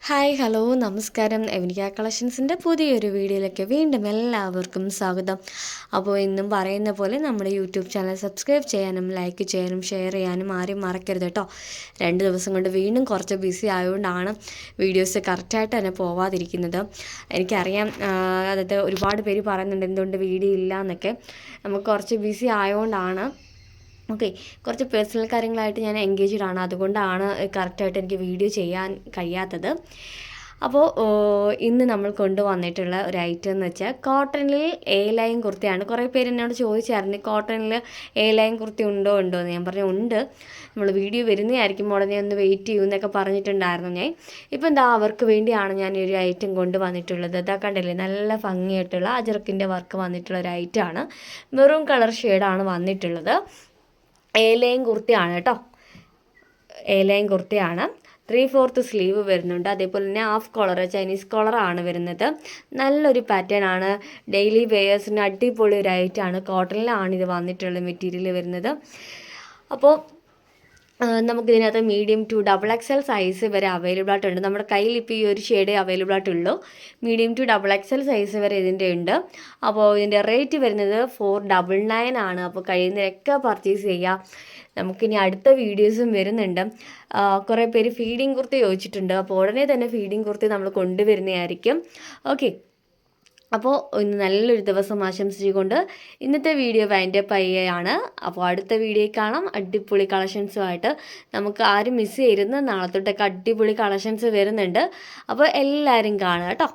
Hi hello നമസ്കാരം. എവനിക കളക്ഷൻസിൻ്റെ പുതിയൊരു വീഡിയോയിലേക്ക് വീണ്ടും എല്ലാവർക്കും സ്വാഗതം. അപ്പോൾ ഇന്നും പറയുന്ന പോലെ നമ്മുടെ യൂട്യൂബ് ചാനൽ സബ്സ്ക്രൈബ് ചെയ്യാനും ലൈക്ക് ചെയ്യാനും ഷെയർ ചെയ്യാനും ആരും മറക്കരുത് കേട്ടോ. 2 ദിവസം കൊണ്ട് വീണ്ടും കുറച്ച് ബിസി ആയതുകൊണ്ടാണ് വീഡിയോസ് കറക്റ്റായിട്ട് തന്നെ പോവാതിരിക്കുന്നത്. എനിക്കറിയാം, അതായത് ഒരുപാട് പേര് പറയുന്നുണ്ട് എന്തുകൊണ്ട് വീഡിയോ ഇല്ല എന്നൊക്കെ. നമുക്ക് കുറച്ച് ബിസി ആയതുകൊണ്ടാണ്. ഓക്കെ, കുറച്ച് പേഴ്സണൽ കാര്യങ്ങളായിട്ട് ഞാൻ എൻഗേജ്ഡ് ആണ്, അതുകൊണ്ടാണ് കറക്റ്റായിട്ട് എനിക്ക് വീഡിയോ ചെയ്യാൻ കഴിയാത്തത്. അപ്പോൾ ഇന്ന് നമ്മൾ കൊണ്ടുവന്നിട്ടുള്ള ഒരു ഐറ്റം എന്ന് വെച്ചാൽ കോട്ടണിൽ എ ലൈൻ കുർത്തിയാണ്. കുറേ പേര് എന്നോട് ചോദിച്ചായിരുന്നു കോട്ടണിൽ എ ലൈൻ കുർത്തി ഉണ്ടോ എന്ന്. ഞാൻ പറഞ്ഞു ഉണ്ട്, നമ്മൾ വീഡിയോ വരുന്നതായിരിക്കും, ഉടനെ ഒന്ന് വെയിറ്റ് ചെയ്യൂ എന്നൊക്കെ പറഞ്ഞിട്ടുണ്ടായിരുന്നു ഞാൻ. ഇപ്പോൾ എന്താ അവർക്ക് വേണ്ടിയാണ് ഞാൻ ഈ ഒരു ഐറ്റം കൊണ്ടുവന്നിട്ടുള്ളത്. ഇതാ കണ്ടില്ലേ, നല്ല ഭംഗിയായിട്ടുള്ള അജർക്കിൻ്റെ വർക്ക് വന്നിട്ടുള്ള ഒരു ഐറ്റമാണ്. മെറൂൺ കളർ ഷെയ്ഡാണ് വന്നിട്ടുള്ളത്. എ ലൈൻ കുർത്തിയാണ് കേട്ടോ. എ ലൈൻ കുർത്തിയാണ്. 3/4 സ്ലീവ് വരുന്നുണ്ട്. അതേപോലെ തന്നെ ഹാഫ് കോളർ, ചൈനീസ് കോളറാണ് വരുന്നത്. നല്ലൊരു പാറ്റേൺ ആണ്. ഡെയിലി വെയേഴ്സിന് അടിപൊളി ഒരു ഐറ്റമാണ്. കോട്ടണിലാണ് ഇത് വന്നിട്ടുള്ള മെറ്റീരിയൽ വരുന്നത്. അപ്പോൾ നമുക്കിതിനകത്ത് മീഡിയം ടു XXL സൈസ് വരെ അവൈലബിൾ ആയിട്ടുണ്ട്. നമ്മുടെ കയ്യിൽ ഇപ്പോൾ ഈ ഒരു ഷെയ്ഡേ അവൈലബിൾ ആയിട്ടുള്ളൂ. മീഡിയം ടു XXL സൈസ് വരെ ഇതിൻ്റെ ഉണ്ട്. അപ്പോൾ ഇതിൻ്റെ റേറ്റ് വരുന്നത് 499 ആണ്. അപ്പോൾ കഴിയുന്നവരൊക്കെ പർച്ചേസ് ചെയ്യാം. നമുക്കിനി അടുത്ത വീഡിയോസും വരുന്നുണ്ട്. കുറേ പേര് ഫീഡിങ് കുർത്തി ചോദിച്ചിട്ടുണ്ട്. അപ്പോൾ ഉടനെ തന്നെ ഫീഡിങ് കുർത്തി നമ്മൾ കൊണ്ടുവരുന്നതായിരിക്കും. ഓക്കെ, അപ്പോൾ ഇന്ന് നല്ലൊരു ദിവസം ആശംസിച്ചുകൊണ്ട് ഇന്നത്തെ വീഡിയോ വൈൻഡപ്പ് ചെയ്യുകയാണ്. അപ്പോൾ അടുത്ത വീഡിയോയിൽ കാണാം അടിപൊളി കളക്ഷൻസുമായിട്ട്. നമുക്ക് ആരും മിസ് ചെയ്യരുത്, നാളെ തൊട്ടൊക്കെ അടിപൊളി കളക്ഷൻസ് വരുന്നുണ്ട്. അപ്പോൾ എല്ലാവരും കാണുക കേട്ടോ.